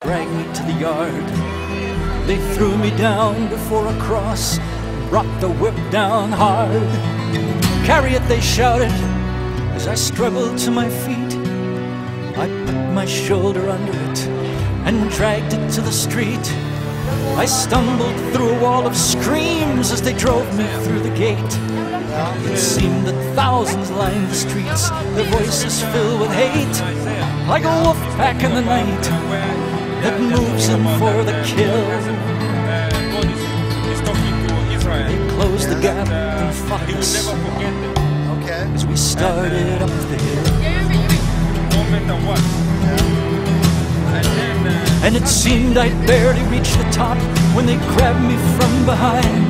dragged me to the yard. They threw me down before a cross, brought the whip down hard. "Carry it," they shouted, as I struggled to my feet. I put my shoulder under it and dragged it to the street. I stumbled through a wall of screams as they drove me through the gate. It seemed that thousands lined the streets, their voices filled with hate, like a wolf pack in the night that moves in for the kill. They closed the gap and fought us as we started up the hill. And it seemed I'd barely reached the top when they grabbed me from behind.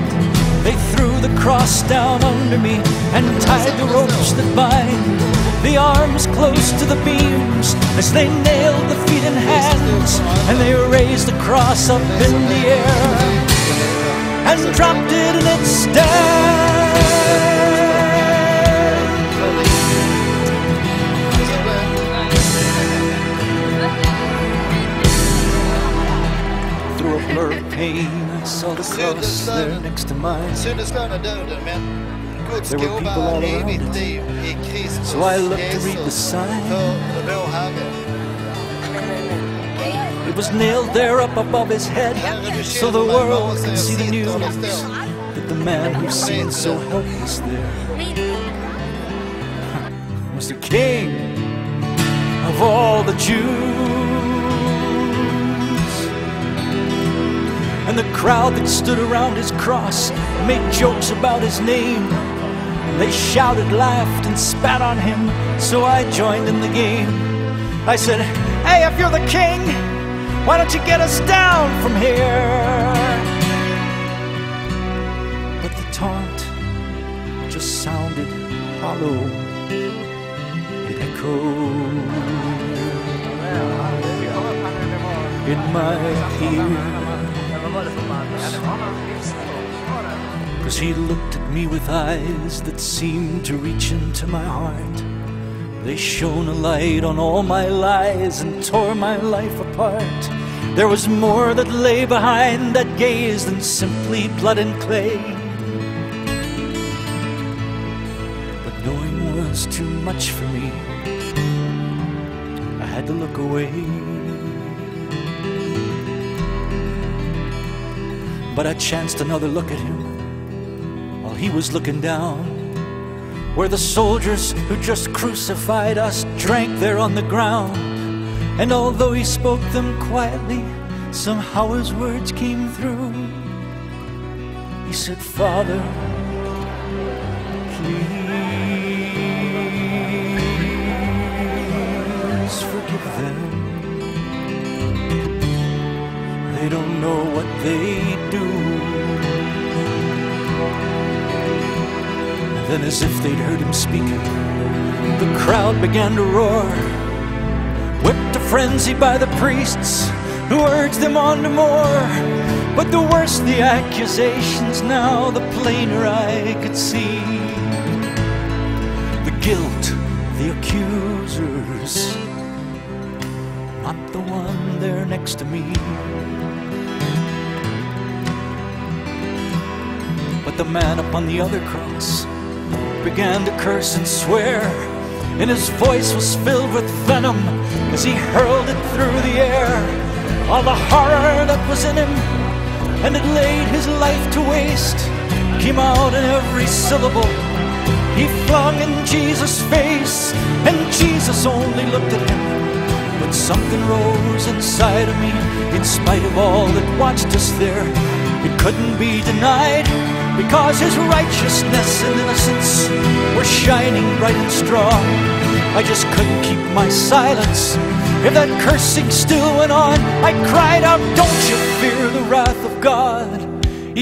They threw the cross down under me and tied the ropes that bind the arms close to the beams as they nailed the feet and hands, and they raised the cross up in the air and dropped it in its stand. Through a blur of pain, I saw the cross there next to mine. There were people all around it, so I looked to read the sign. It was nailed there up above his head, so the world could see the news that the man who seemed so helpless there was the King of all the Jews. And the crowd that stood around his cross made jokes about his name. They shouted, laughed, and spat on him, so I joined in the game. I said, "Hey, if you're the king, why don't you get us down from here?" But the taunt just sounded hollow. It echoed in my ears. 'Cause he looked at me with eyes that seemed to reach into my heart. They shone a light on all my lies and tore my life apart. There was more that lay behind that gaze than simply blood and clay. But knowing was too much for me. I had to look away. But I chanced another look at him while he was looking down, where the soldiers who just crucified us drank there on the ground. And although he spoke them quietly, somehow his words came through. He said, "Father, please forgive them. They don't know what they do." Then, as if they'd heard him speaking, the crowd began to roar, whipped to frenzy by the priests who urged them on to more. But the worse the accusations now, the plainer I could see the guilt of the accusers, not the one there next to me. But the man upon the other cross began to curse and swear, and his voice was filled with venom as he hurled it through the air. All the horror that was in him and had laid his life to waste came out in every syllable he flung in Jesus' face. And Jesus only looked at him, but something rose inside of me. In spite of all that watched us there, it couldn't be denied, because his righteousness and innocence were shining bright and strong. I just couldn't keep my silence. If that cursing still went on, I cried out, "Don't you fear the wrath of God?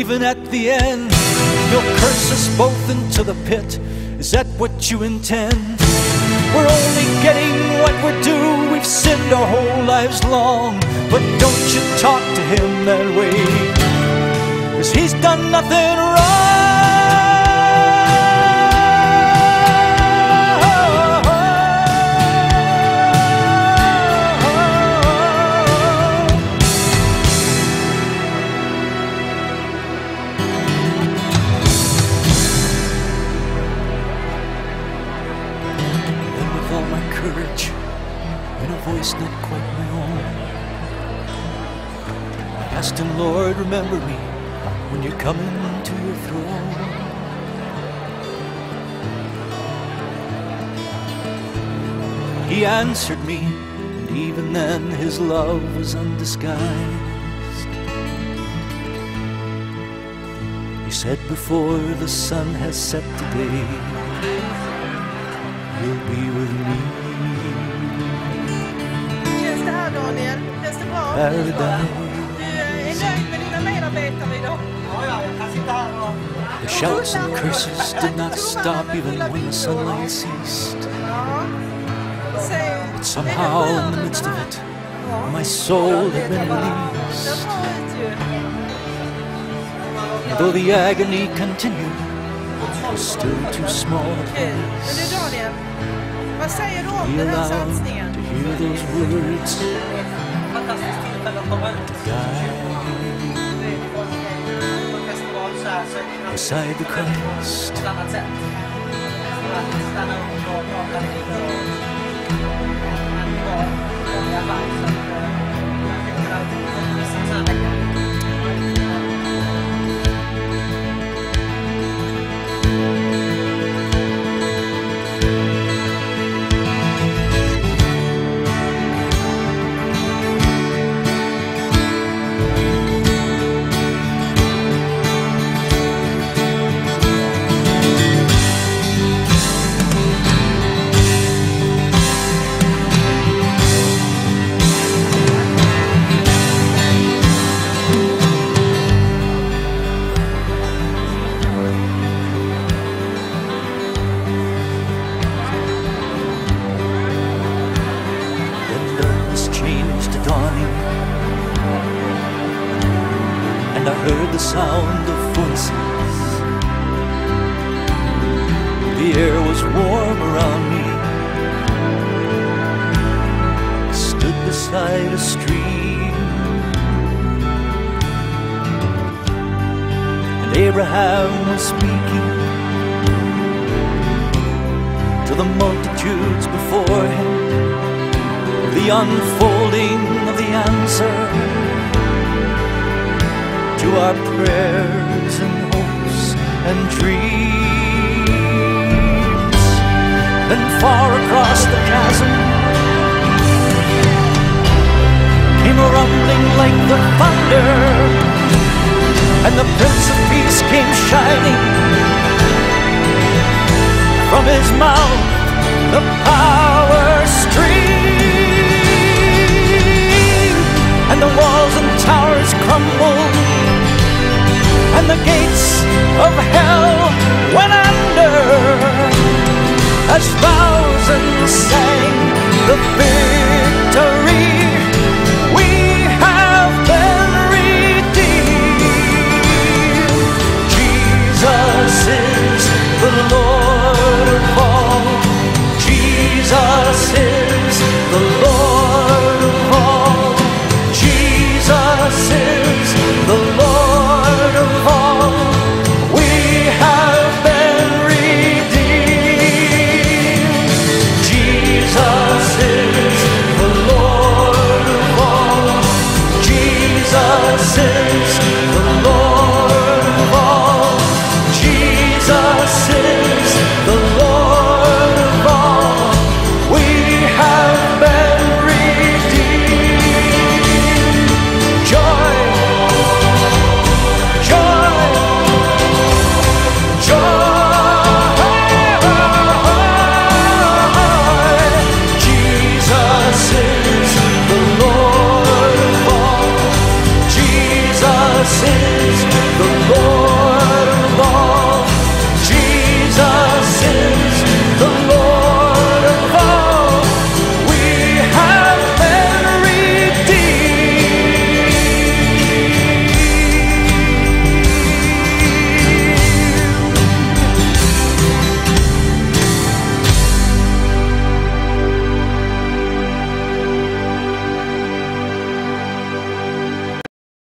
Even at the end, you'll curse us both into the pit. Is that what you intend? We're only getting what we're due. We've sinned our whole lives long. But don't you talk to him that way, 'cause he's done nothing wrong." asked him, Lord, remember me when you're coming to your throne. He answered me, and even then his love was undisguised. He said, before the sun has set today, you'll be with me. Känns det här, Daniel? Känns det bra? Paradise. Du är nöjd med dina medarbetare idag? Ja, jag kan sitta här och... The shouts and curses did not stop even when the sunlight ceased. But somehow in the midst of it, my soul had been released. And though the agony continued, it was still too small a place Men du Daniel, vad säger du to om be den här allowed satsningen? to hear those words Fantastiskt tillfälle att komma ut. På festival så här så är det beside the Christ. på ett annat sätt. Att stanna upp och prata lite och i alla fall så att jag tycker att det är så här. And I heard the sound of voices. The air was warm around me. I stood beside a stream, and Abraham was speaking to the multitudes before him, the unfolding of the answer to our prayers and hopes and dreams. Then far across the chasm came a rumbling like the thunder, and the Prince of Peace came shining from his mouth.